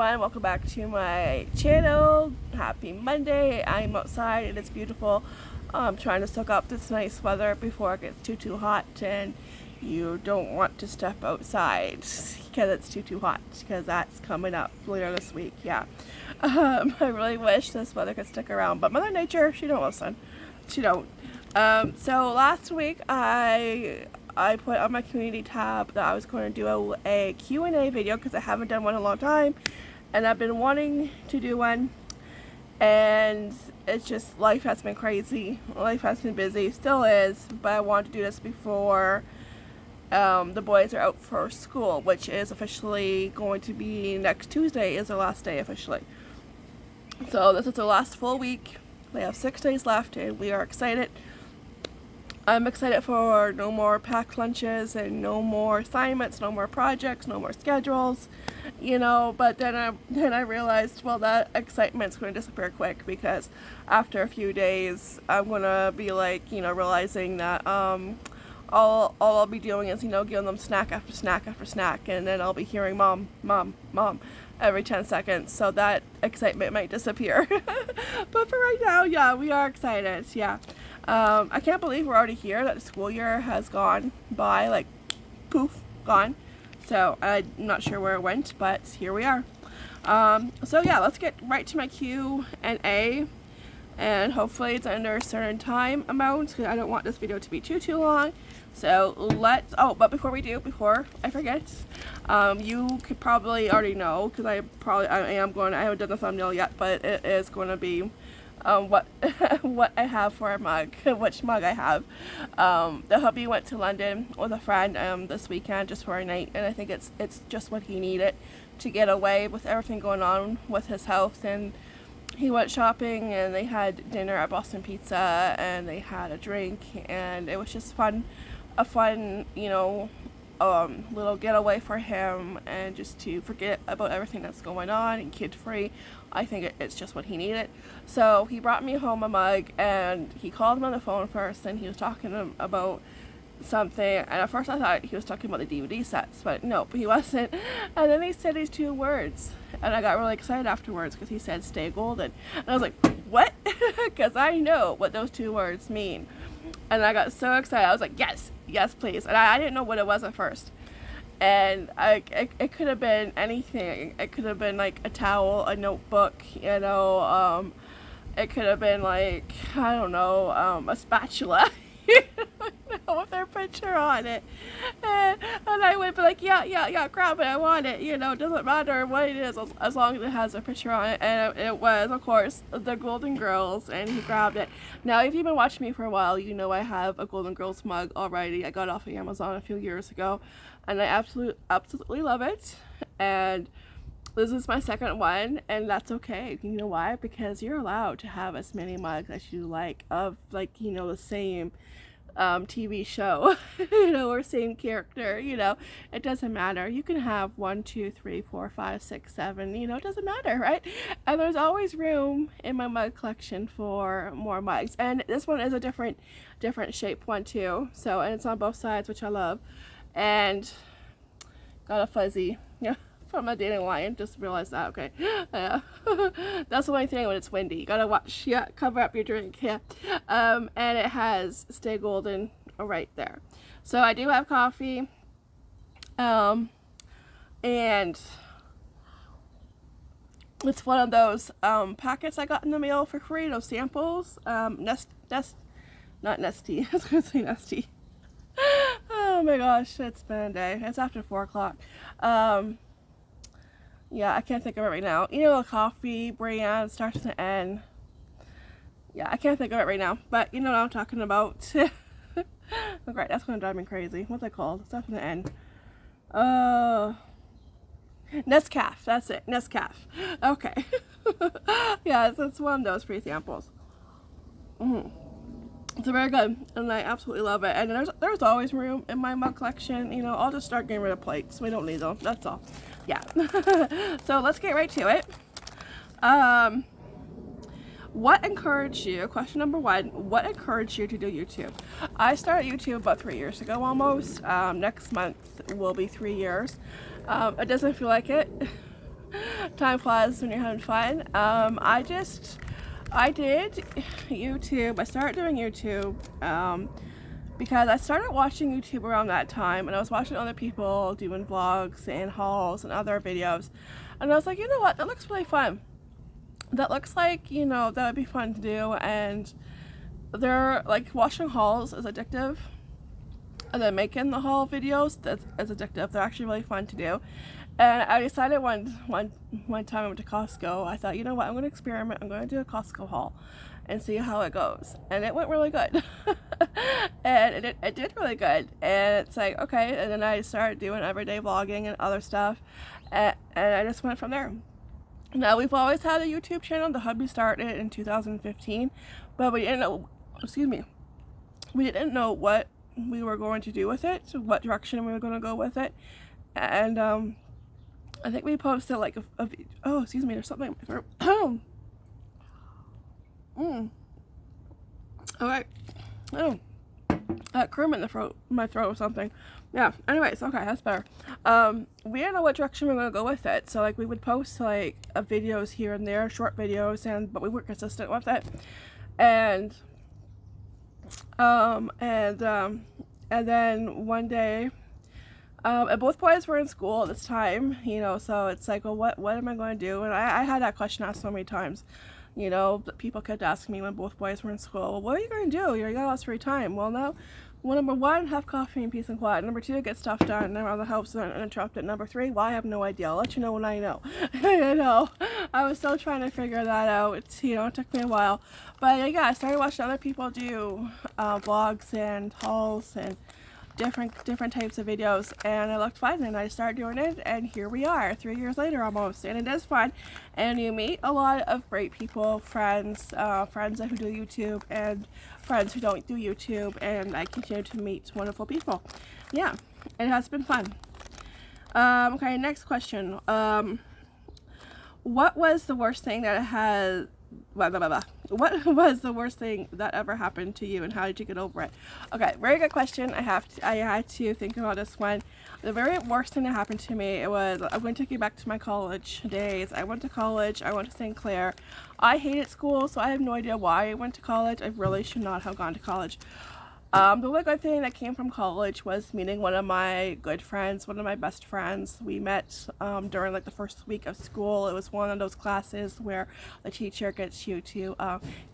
everyone, welcome back to my channel. Happy Monday. I'm outside and it's beautiful. I'm trying to soak up this nice weather before it gets too hot, and you don't want to step outside because it's too hot, because that's coming up later this week. I really wish this weather could stick around, but Mother Nature, she don't listen. She don't. So last week I put on my community tab that I was going to do a Q&A video because I haven't done one in a long time, and I've been wanting to do one, and it's just, life has been crazy, life has been busy, still is, but I wanted to do this before the boys are out for school, which is officially going to be next Tuesday is their last day officially. So this is the last full week. They have 6 days left and we are excited. I'm excited for no more packed lunches and no more assignments, no more projects, no more schedules, but then I realized, well, that excitement's going to disappear quick, because after a few days I'm going to be realizing that all I'll be doing is, giving them snack after snack after snack, and then I'll be hearing mom, mom, mom every 10 seconds, so that excitement might disappear. But for right now, yeah, we are excited, yeah. I can't believe we're already here, that the school year has gone by, like, poof, gone. So I'm not sure where it went, but here we are. So yeah, let's get right to my Q&A, and hopefully it's under a certain time amount, because I don't want this video to be too long. So but before I forget, you could probably already know, because I haven't done the thumbnail yet, but it is going to be what I have for a mug, which mug I have. The hubby went to London with a friend this weekend just for a night, and I think it's just what he needed to get away with everything going on with his health. And he went shopping, and they had dinner at Boston Pizza, and they had a drink, and it was just a fun little getaway for him, and just to forget about everything that's going on and kid-free. I think it's just what he needed. So he brought me home a mug, and he called him on the phone first, and he was talking to him about something, and at first I thought he was talking about the DVD sets, but no, he wasn't. And then he said these two words, and I got really excited afterwards, because he said "stay golden," and I was like, what? Because I know what those two words mean. And I got so excited. I was like, yes, please. And I didn't know what it was at first. And it could have been anything. It could have been like a towel, a notebook, it could have been like, I don't know, a spatula. With their picture on it. And I would be like, yeah, grab it, I want it. It doesn't matter what it is, as long as it has a picture on it. And it was, of course, the Golden Girls, and he grabbed it. Now, if you've been watching me for a while, you know I have a Golden Girls mug already. I got it off of Amazon a few years ago, and I absolutely love it. And this is my second one, and that's okay. You know why? Because you're allowed to have as many mugs as you like of, the same TV show, or same character, it doesn't matter. You can have 1, 2, 3, 4, 5, 6, 7, it doesn't matter, right? And there's always room in my mug collection for more mugs. And this one is a different shape one too. So, and it's on both sides, which I love. And got a fuzzy, from a dating lion. Just realized that. Okay. That's the only thing when it's windy. You gotta watch. Yeah, cover up your drink. Yeah. And it has "Stay Golden" right there. So I do have coffee. And it's one of those packets I got in the mail for free. Those samples. Not Nesty. I was gonna say Nesty. Oh my gosh, it's been a day. It's after 4 o'clock. Yeah, I can't think of it right now. A coffee brand starts with an N. Yeah, I can't think of it right now, but you know what I'm talking about. Okay, that's gonna drive me crazy. What's it called? It starts with an N. Nescafé. That's it. Nescafé. Okay. Yeah, it's one of those free samples. It's very good, and I absolutely love it. And there's always room in my mug collection. I'll just start getting rid of plates. We don't need them. That's all. Yeah. So let's get right to it. What encouraged you? Question number 1. What encouraged you to do YouTube? I started YouTube about 3 years ago almost. Next month will be 3 years. It doesn't feel like it. Time flies when you're having fun. I did YouTube. I started doing YouTube because I started watching YouTube around that time, and I was watching other people doing vlogs and hauls and other videos, and I was like, you know what, that looks really fun. That looks like, you know, that would be fun to do. And they're like, watching hauls is addictive, and then making the haul videos, that's addictive. They're actually really fun to do. And I decided one time I went to Costco, I thought, you know what, I'm going to experiment. I'm going to do a Costco haul and see how it goes. And it went really good. And it did really good. And it's like, okay. And then I started doing everyday vlogging and other stuff. And I just went from there. Now, we've always had a YouTube channel. The Hubby started in 2015. But we didn't know, we didn't know what we were going to do with it, what direction we were going to go with it. And I think we posted like oh, excuse me, there's something in my throat. Alright. Oh, cream in the throat, my throat or something. Yeah, anyways, okay, that's better. We didn't know what direction we were gonna go with it, so like we would post like videos here and there, short videos, but we weren't consistent with it. And then one day, and both boys were in school at this time, you know, so it's like, well, what am I going to do? And I had that question asked so many times, you know, people kept asking me when both boys were in school, well, what are you going to do? You got all this free time. Well, now, well, number one, have coffee and peace and quiet. Number two, get stuff done around the house and uninterrupted. Number three, well, I have no idea. I'll let you know when I know. You know, I was still trying to figure that out. You know, it took me a while. But yeah, I started watching other people do vlogs and hauls and different types of videos, and it looked fun, and I started doing it, and here we are 3 years later almost, and it is fun, and you meet a lot of great people, friends who do YouTube and friends who don't do YouTube, and I continue to meet wonderful people. Yeah, it has been fun. Okay, next question. What was the worst thing that has What was the worst thing that ever happened to you, and how did you get over it? Okay, very good question. I had to think about this one. The very worst thing that happened to me, I'm going to take you back to my college days. I went to college. I went to St. Clair. I hated school, so I have no idea why I went to college. I really should not have gone to college. The only good thing that came from college was meeting one of my good friends, one of my best friends. We met during like the first week of school. It was one of those classes where the teacher gets you to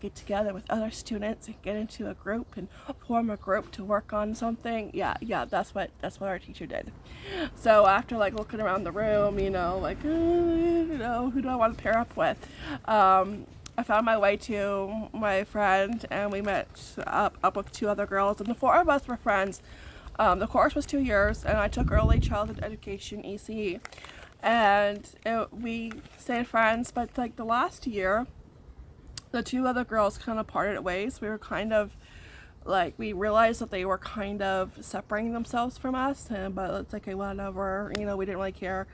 get together with other students and get into a group and form a group to work on something. Yeah, that's what our teacher did. So after like looking around the room, you know, like, you know, who do I want to pair up with? I found my way to my friend, and we met up with two other girls, and the four of us were friends. The course was 2 years, and I took early childhood education, ECE, and we stayed friends. But like the last year, the two other girls kind of parted ways. We were kind of like, we realized that they were kind of separating themselves from us, but it's like, okay, whatever, you know, we didn't really care.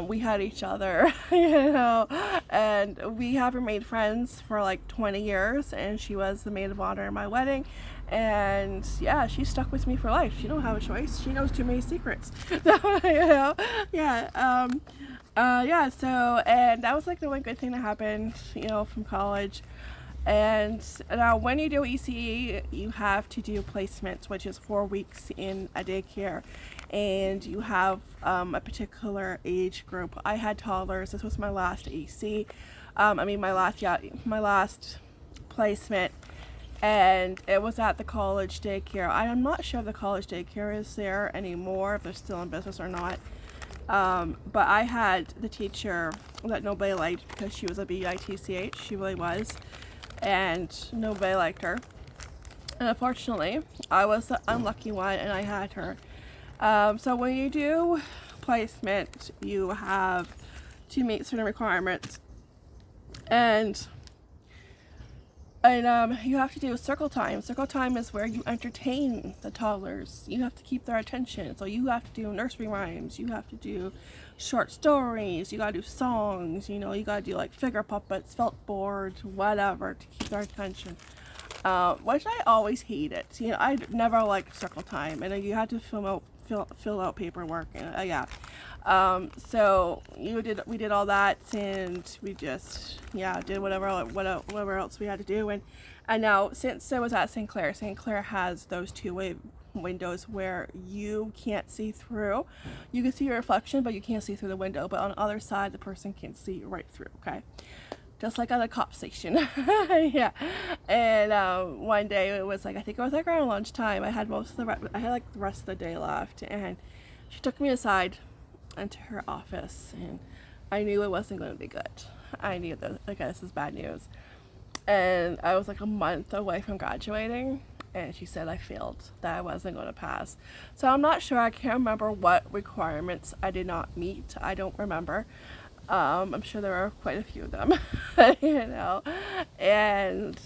We had each other, you know, and we have remained friends for like 20 years, and she was the maid of honor in my wedding, and yeah, she stuck with me for life. She don't have a choice. She knows too many secrets. So, you know, yeah, yeah, so, and that was like the one good thing that happened, you know, from college. And now when you do ECE, you have to do placements, which is 4 weeks in a daycare, and you have a particular age group. I had toddlers. This was my last EC. My last placement, and it was at the college daycare. I am not sure if the college daycare is there anymore, if they're still in business or not. But I had the teacher that nobody liked because she was a bitch. She really was. And nobody liked her, and unfortunately I was the unlucky one, and I had her. So when you do placement, you have to meet certain requirements, and you have to do circle time. Circle time is where you entertain the toddlers. You have to keep their attention, so you have to do nursery rhymes, you have to do short stories, you gotta do songs, you know, you gotta do like figure puppets, felt boards, whatever, to keep their attention, which I always hated. You know, I never liked circle time, and you had to fill out paperwork. And, yeah. So we did all that, and we just, did whatever else we had to do. And now, since I was at St. Clair has those two-way windows where you can't see through. You can see your reflection, but you can't see through the window. But on the other side, the person can see right through, okay? Just like at a cop station. Yeah. And one day, it was like, I think it was like around lunchtime. I had the rest of the day left, and she took me aside into her office, and I knew it wasn't going to be good. I knew that, okay, this is bad news. And I was like a month away from graduating, and she said I failed, that I wasn't going to pass. So I'm not sure, I can't remember what requirements I did not meet. I don't remember. I'm sure there are quite a few of them, you know. And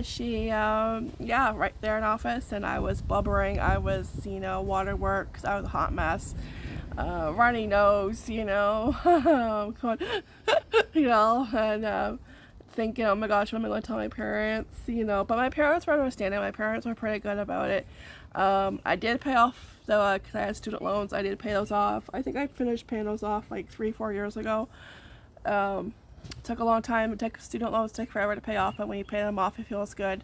she right there in office, and I was blubbering. I was, waterworks. I was a hot mess. Runny nose, going, and thinking, oh my gosh, what am I going to tell my parents, but my parents were understanding. My parents were pretty good about it. I did pay off, though, because I had student loans. I did pay those off. I think I finished paying those off like 3-4 years ago. It took a long time. It took student loans, take forever to pay off, but when you pay them off, it feels good.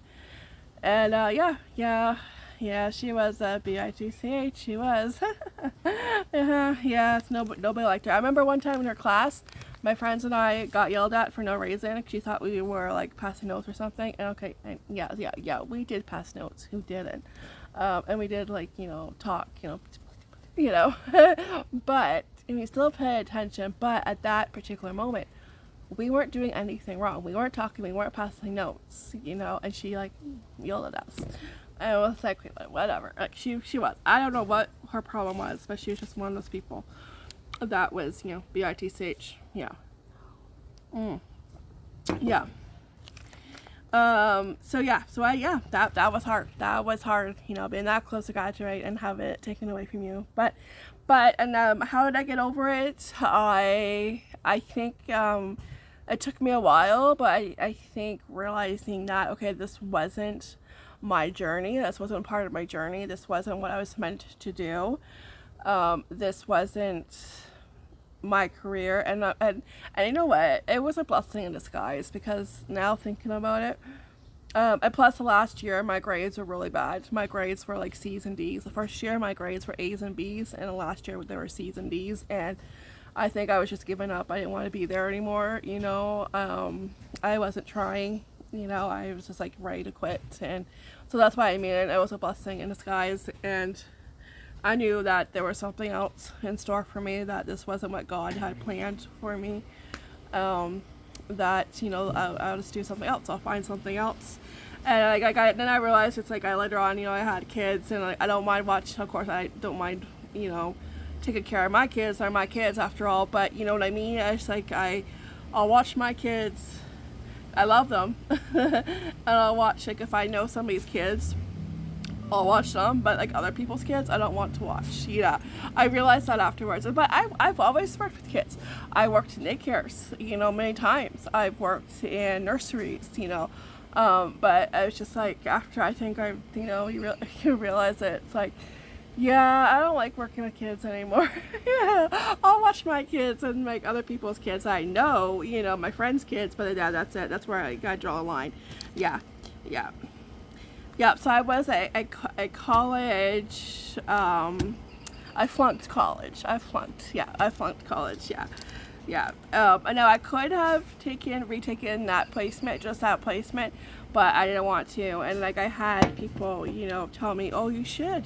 And she was a bitch. She was. Nobody liked her. I remember one time in her class, my friends and I got yelled at for no reason. She thought we were like passing notes or something. And we did pass notes. Who didn't? And we did talk, but and we still pay attention. But at that particular moment, we weren't doing anything wrong. We weren't talking. We weren't passing notes, and she yelled at us. And it was like, whatever. Like she was. I don't know what her problem was, but she was just one of those people that was, bitch. Yeah. Yeah. That was hard. That was hard, being that close to graduate and have it taken away from you. But how did I get over it? I think it took me a while, but I think realizing that, okay, this wasn't my journey. This wasn't part of my journey. This wasn't what I was meant to do. This wasn't my career, and you know what? It was a blessing in disguise, because now thinking about it, and plus the last year my grades were really bad. My grades were like C's and D's. The first year my grades were A's and B's, and the last year they were C's and D's, and I think I was just giving up. I didn't want to be there anymore. I wasn't trying. I was just like ready to quit, and so that's why it was a blessing in disguise, and I knew that there was something else in store for me, that this wasn't what God had planned for me, that, I'll just do something else. I'll find something else. And then I realized it's like later on, I had kids, and I don't mind watching, of course, I don't mind, taking care of my kids. They're my kids after all, but you know what I mean? It's like I'll watch my kids. I love them. And I'll watch, if I know somebody's kids, I'll watch them, but other people's kids, I don't want to watch. I realized that afterwards. But I've always worked with kids. I worked in daycares, many times. I've worked in nurseries, but I was just after I think you realize it. It's I don't like working with kids anymore. I'll watch my kids and other people's kids. I know, my friends' kids, but that's it. That's where I gotta draw a line. Yeah. So I was at college. I flunked college. I flunked college. Yeah. I know I could have retaken that placement, just that placement, but I didn't want to. And I had people, tell me, oh, you should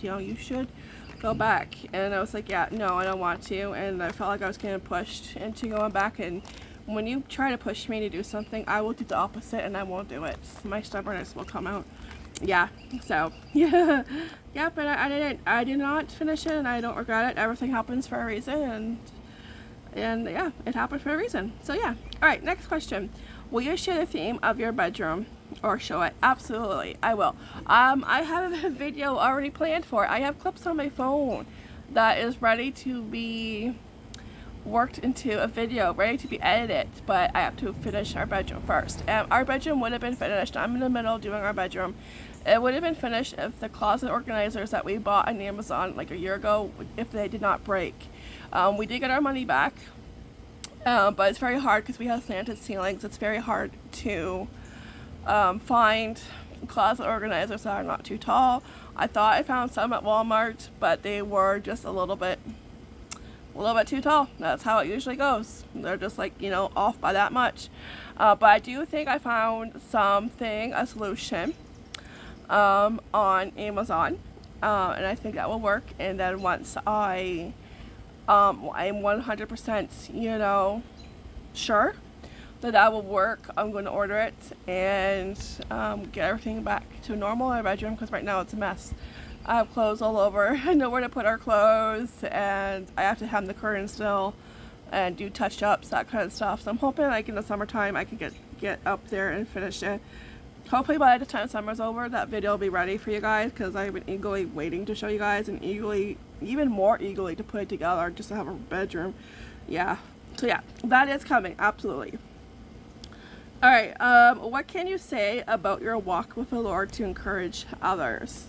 go back. And I was like, yeah, no, I don't want to. And I felt like I was getting pushed into going back. And when you try to push me to do something, I will do the opposite, and I won't do it. My stubbornness will come out. Yeah, so, but I did not finish it, and I don't regret it. Everything happens for a reason, and it happened for a reason. So all right, next question. Will you share the theme of your bedroom or show it? Absolutely, I will. I have a video already planned for it. I have clips on my phone that is ready to be worked into a video, ready to be edited, but I have to finish our bedroom first. Our bedroom would have been finished. I'm in the middle doing our bedroom, It would have been finished if the closet organizers that we bought on Amazon like a year ago, if they did not break. We did get our money back, but it's very hard because we have slanted ceilings. It's very hard to find closet organizers that are not too tall. I thought I found some at Walmart, but they were just a little bit too tall. That's how it usually goes. They're just like, you know, off by that much. But I do think I found a solution on Amazon, and I think that will work. And then once I'm 100%, you know, sure that will work, I'm going to order it and get everything back to normal in our bedroom, because right now it's a mess. I have clothes all over. I know where to put our clothes, and I have to hem the curtains still and do touch-ups, that kind of stuff. So I'm hoping like in the summertime I can get up there and finish it. Hopefully by the time summer's over, that video will be ready for you guys, because I've been eagerly waiting to show you guys, and even more eagerly to put it together just to have a bedroom. Yeah. So yeah, that is coming, absolutely. Alright, what can you say about your walk with the Lord to encourage others?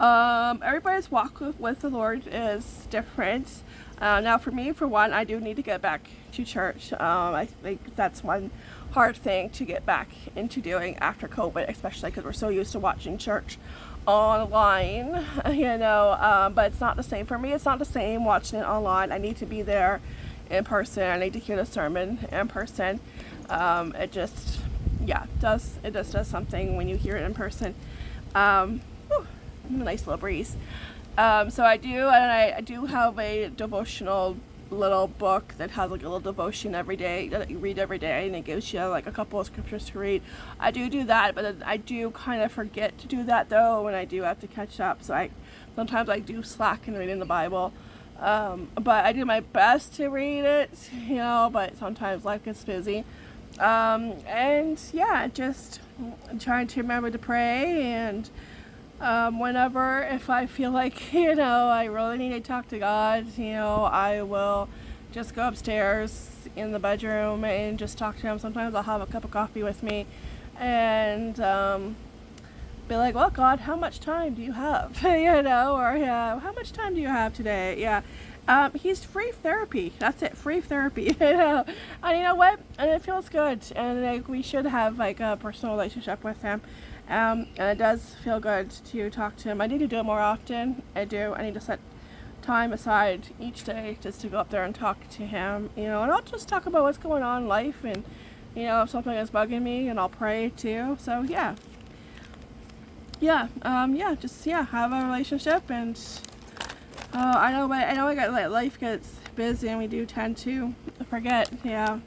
Everybody's walk with the Lord is different. Now for me, for one, I do need to get back to church. I think that's one hard thing to get back into doing after COVID, especially because we're so used to watching church online, you know, but it's not the same for me. It's not the same watching it online. I need to be there in person. I need to hear the sermon in person. It just does something when you hear it in person. A nice little breeze. So I do have a devotional little book that has like a little devotion every day that you read every day, and it gives you like a couple of scriptures to read. I do that, but I do kind of forget to do that though when I do have to catch up. So sometimes I do slack in reading the Bible. But I do my best to read it, you know, but sometimes life gets busy. And yeah, just trying to remember to pray, and whenever, if I feel like, you know, I really need to talk to God, you know, I will just go upstairs in the bedroom and just talk to him. Sometimes I'll have a cup of coffee with me and be like, well, God, how much time do you have? You know, or yeah, how much time do you have today? Yeah. He's free therapy. That's it, free therapy. You know, and you know what? And it feels good. And like we should have like a personal relationship with him. And it does feel good to talk to him. I need to do it more often. I do. I need to set time aside each day just to go up there and talk to him. You know, and I'll just talk about what's going on in life, and you know, if something is bugging me, and I'll pray too. So yeah. Just have a relationship. And I know life gets busy, and we do tend to forget. Yeah.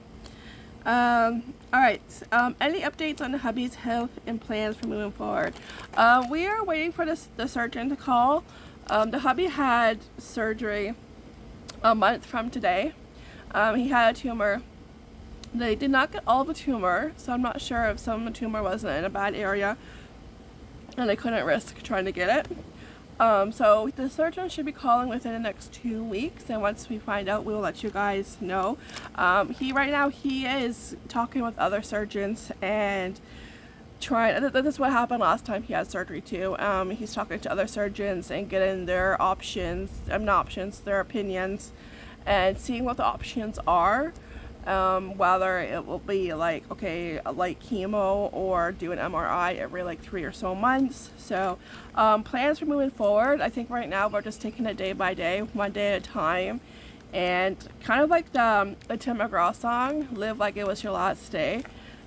Alright, any updates on the hubby's health and plans for moving forward? We are waiting for the surgeon to call. The hubby had surgery a month from today. He had a tumor. They did not get all the tumor, so I'm not sure if some of the tumor wasn't in a bad area and they couldn't risk trying to get it. So the surgeon should be calling within the next 2 weeks, and once we find out, we will let you guys know. Right now he is talking with other surgeons and trying. This is what happened last time he had surgery too. He's talking to other surgeons and getting their their opinions, and seeing what the options are. Whether it will be like chemo or do an MRI every like 3 or so months. So plans for moving forward, I think right now we're just taking it day by day, one day at a time, and kind of like the Tim McGraw song, Live Like It Was Your Last Day.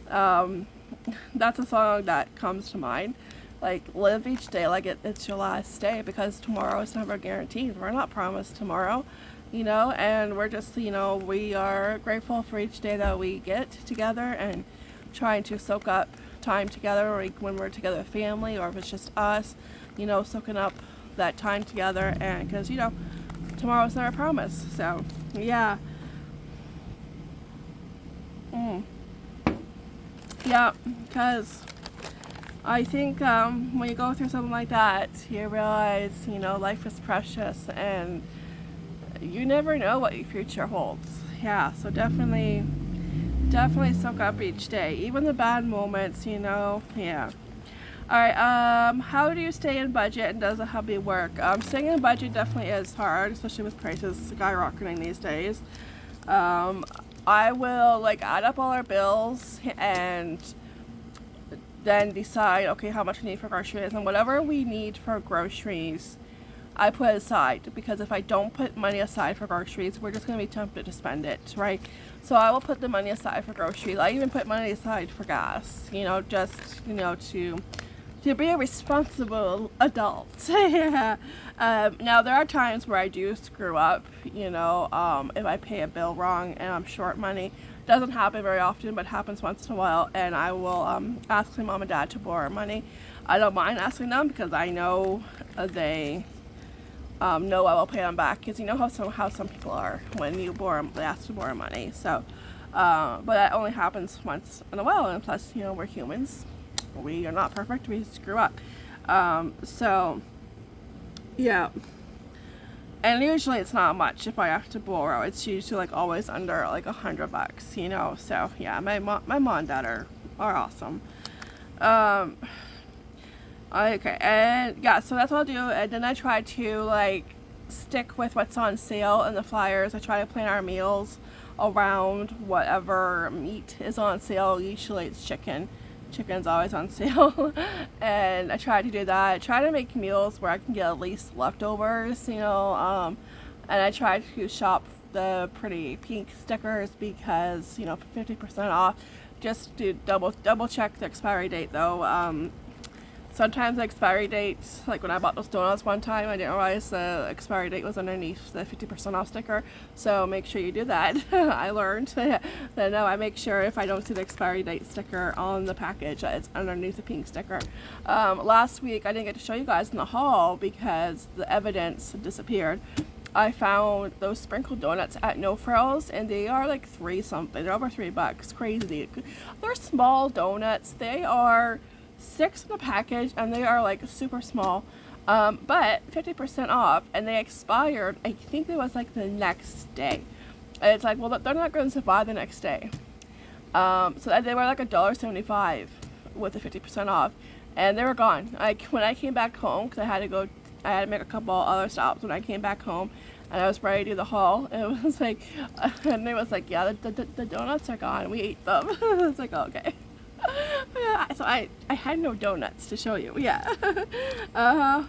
That's a song that comes to mind. Like, live each day like it's your last day, because tomorrow is never guaranteed. We're not promised tomorrow. You know, and we're just, you know, we are grateful for each day that we get together, and trying to soak up time together, like when we're together with family, or if it's just us, you know, soaking up that time together. And because, you know, tomorrow's never promised. So yeah. Yeah, because I think when you go through something like that, you realize, you know, life is precious, and you never know what your future holds. Yeah, so definitely soak up each day, even the bad moments, you know. Yeah. Alright, how do you stay in budget and does a hubby work? Staying in budget definitely is hard, especially with prices skyrocketing these days. I will like add up all our bills and then decide, okay, how much we need for groceries, and whatever we need for groceries, I put aside, because if I don't put money aside for groceries, we're just going to be tempted to spend it, right? So I will put the money aside for groceries. I even put money aside for gas, just, to be a responsible adult. Yeah. Now there are times where I do screw up, if I pay a bill wrong and I'm short money. Doesn't happen very often, but happens once in a while, and I will ask my mom and dad to borrow money. I don't mind asking them because I know they know I will pay them back, because you know how some people are when they ask to borrow money. So, but that only happens once in a while, and plus, we're humans. We are not perfect. We screw up. So, yeah. And usually it's not much if I have to borrow. It's usually like always under like $100, So yeah, my mom and dad are awesome. Okay, and yeah, so that's what I'll do. And then I try to like stick with what's on sale in the flyers. I try to plan our meals around whatever meat is on sale. Usually it's chicken. Chicken's always on sale. And I try to do that. I try to make meals where I can get at least leftovers, and I try to shop the pretty pink stickers because, for 50% off. Just to double check the expiry date though. Sometimes the expiry dates, like when I bought those donuts one time, I didn't realize the expiry date was underneath the 50% off sticker. So make sure you do that. I learned that now I make sure if I don't see the expiry date sticker on the package, it's underneath the pink sticker. Last week I didn't get to show you guys in the haul because the evidence disappeared. I found those sprinkled donuts at No Frills, and they are like $3-something. They're over $3. Crazy. They're small donuts. They are 6 in the package, and they are like super small, but 50% off, and they expired. I think it was like the next day. And it's like, well, they're not going to survive the next day. So they were like $1.75 with the 50% off, and they were gone. Like when I came back home, because I had to make a couple other stops when I came back home, and I was ready to do the haul. And it was like, and it was like, yeah, the donuts are gone. We ate them. It's like, oh, okay. Yeah, so I had no donuts to show you. Yeah.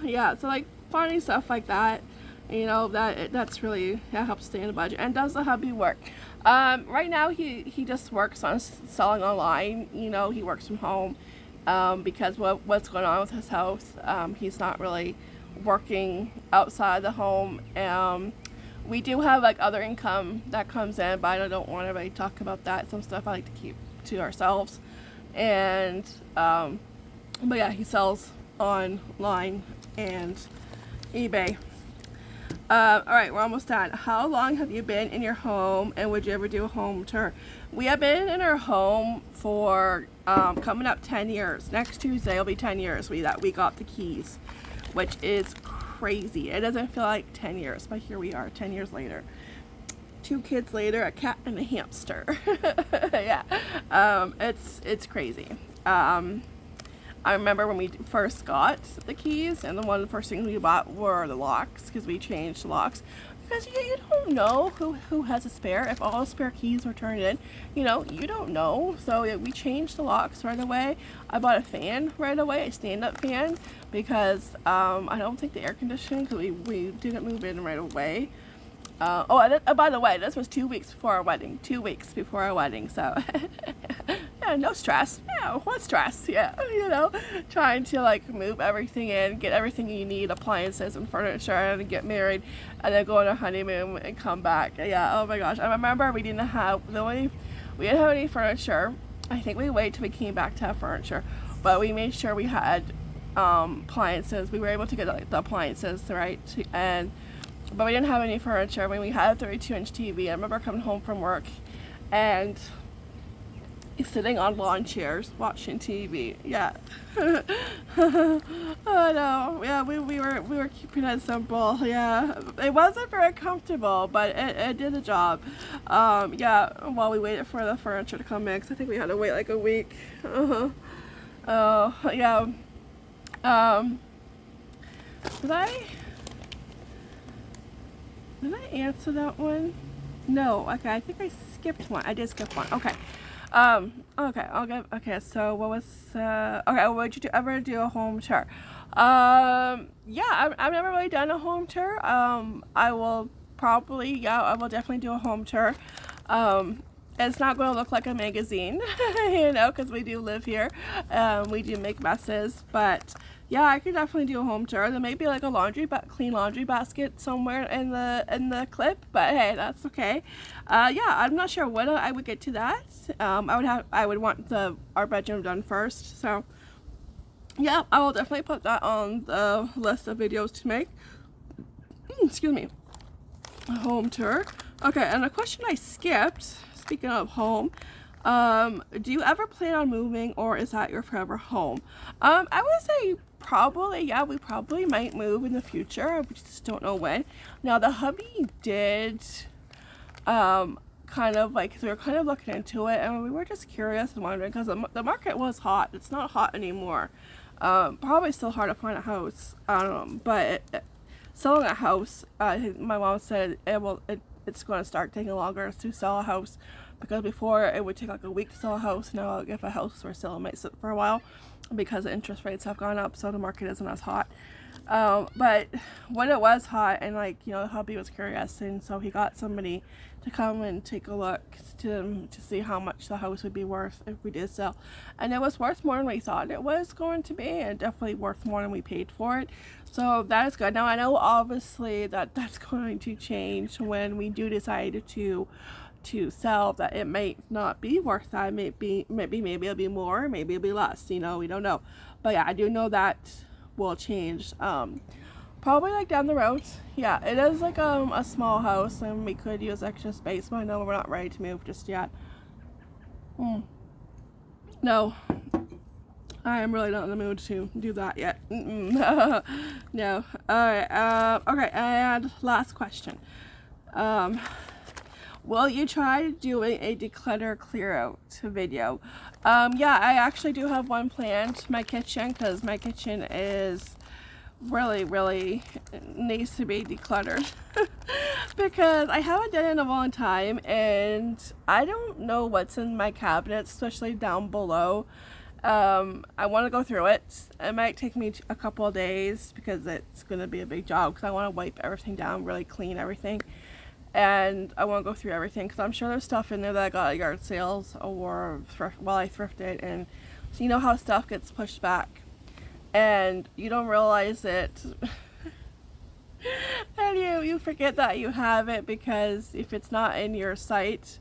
Yeah, so like finding stuff like that, that's really, that helps stay in the budget. And does the hubby work? Right now he just works on selling online. He works from home because what's going on with his health. He's not really working outside the home. We do have like other income that comes in, but I don't want to really talk about that. Some stuff I like to keep to ourselves. And but yeah, he sells online and eBay. Alright, we're almost done. How long have you been in your home, and would you ever do a home tour? We have been in our home for coming up 10 years. Next Tuesday will be 10 years that we got the keys, which is crazy. It doesn't feel like 10 years, but here we are 10 years later. 2 kids later, a cat and a hamster. Yeah, it's crazy. I remember when we first got the keys, and one of the first things we bought were the locks, because we changed locks. Because you don't know who has a spare. If all spare keys were turned in, you don't know. So we changed the locks right away. I bought a fan right away, a stand-up fan, because I don't think the air conditioning, because we didn't move in right away. By the way, this was 2 weeks before our wedding. 2 weeks before our wedding, so yeah, no stress. Yeah, what stress? Yeah, trying to like move everything in, get everything you need, appliances and furniture, and get married, and then go on a honeymoon and come back. Yeah, oh my gosh, I remember we didn't have any furniture. I think we waited till we came back to have furniture, but we made sure we had appliances. We were able to get like, the appliances, right, but we didn't have any furniture. When we had a 32-inch TV, I remember coming home from work and sitting on lawn chairs watching TV. Yeah. Oh no. Yeah, we were keeping it simple. Yeah. It wasn't very comfortable, but it did the job. Yeah, while we waited for the furniture to come in, 'cause I think we had to wait like a week. Oh, yeah. Um, did I answer that one? No. Okay, I think I skipped one. I did skip one. Okay. Okay, okay, so what was, okay, would you ever do a home tour? Yeah, I've never really done a home tour. I will probably, yeah, I will definitely do a home tour. It's not going to look like a magazine, you know, because we do live here. We do make messes, but yeah, I could definitely do a home tour. There may be like a clean laundry basket somewhere in the clip, but hey, that's okay. Yeah, I'm not sure when I would get to that. I would want our bedroom done first. So yeah, I will definitely put that on the list of videos to make. Excuse me. A home tour. Okay, and a question I skipped. Speaking of home, do you ever plan on moving, or is that your forever home? I would say probably, yeah, we probably might move in the future. We just don't know when. Now, the hubby did, kind of like, so we were kind of looking into it, and we were just curious and wondering, because the market was hot. It's not hot anymore. Probably still hard to find a house, but selling a house, my mom said it's going to start taking longer to sell a house, because before it would take like a week to sell a house. Now if a house were sale, it might sit for a while because the interest rates have gone up, so the market isn't as hot. But when it was hot, and like, you know, the hubby was curious, and so he got somebody to come and take a look to see how much the house would be worth if we did sell, and it was worth more than we thought it was going to be, and definitely worth more than we paid for it. So that is good. Now I know obviously that's going to change when we do decide to sell, that it might not be worth that. Maybe it'll be more, maybe it'll be less, you know, we don't know. But yeah, I do know that will change, probably like down the road. Yeah, it is like a small house, and we could use extra space, but I know we're not ready to move just yet. No, I am really not in the mood to do that yet. No. Alright, okay, and last question. Will you try doing a declutter clear out video? Yeah, I actually do have one planned, my kitchen, because my kitchen is really needs to be decluttered. Because I haven't done it in a long time, and I don't know what's in my cabinets, especially down below. I want to go through it. It might take me a couple of days, because it's going to be a big job, because I want to wipe everything down, really clean everything. And I want to go through everything, because I'm sure there's stuff in there that I got at yard sales or while I thrifted. And so you know how stuff gets pushed back and you don't realize it. And you forget that you have it, because if it's not in your sight,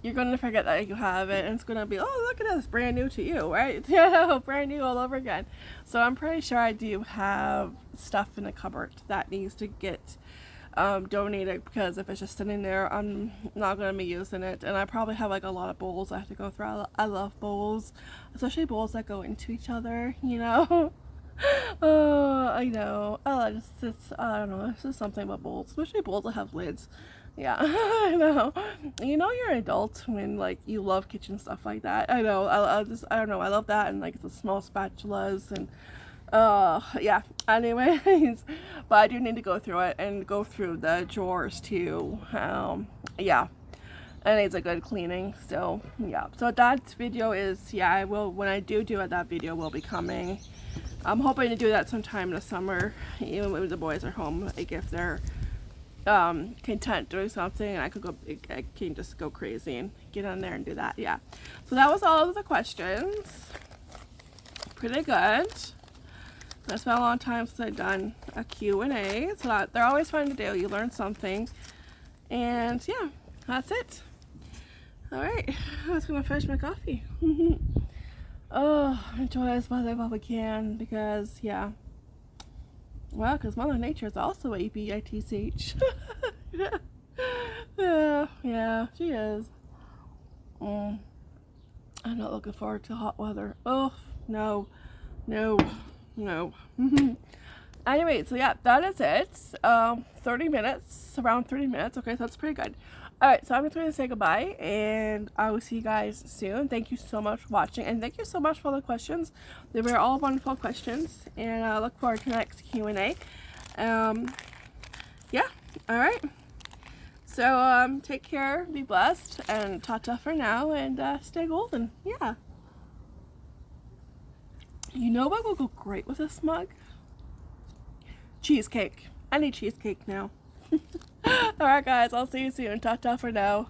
you're going to forget that you have it, and it's going to be, oh, look at this, brand new to you, right? Yeah, brand new all over again. So I'm pretty sure I do have stuff in the cupboard that needs to get donated, because if it's just sitting there, I'm not going to be using it. And I probably have like a lot of bowls I have to go through. I love bowls, especially bowls that go into each other, you know. Oh, I know. I don't know, it's just something about bowls, especially bowls that have lids. Yeah. I know. You know you're an adult when like you love kitchen stuff like that. I know. I don't know, I love that, and like the small spatulas and yeah, anyways, but I do need to go through it and go through the drawers too. Yeah, it needs a good cleaning. So yeah, so that video is, yeah, I will, when I do it, that video will be coming. I'm hoping to do that sometime in the summer, even when the boys are home, like if they're content doing something, and I can just go crazy and get on there and do that. Yeah, so that was all of the questions. Pretty good. It's been a long time since I've done a Q&A, so they're always fun to do. You learn something. And yeah, that's it. Alright, I was going to finish my coffee. Oh, enjoy this weather while we can, because, yeah. Well, because Mother Nature is also a bitch. Yeah, she is. I'm not looking forward to hot weather. Oh, no. Anyway, so yeah, that is it. 30 minutes, around 30 minutes. Okay, so that's pretty good. Alright, so I'm just going to say goodbye, and I will see you guys soon. Thank you so much for watching, and thank you so much for the questions. They were all wonderful questions, and I look forward to the next Q&A. Yeah, alright. So, take care, be blessed, and ta-ta for now, and stay golden. Yeah. You know what will go great with this mug? Cheesecake. I need cheesecake now. Alright guys, I'll see you soon. Ta-ta for now.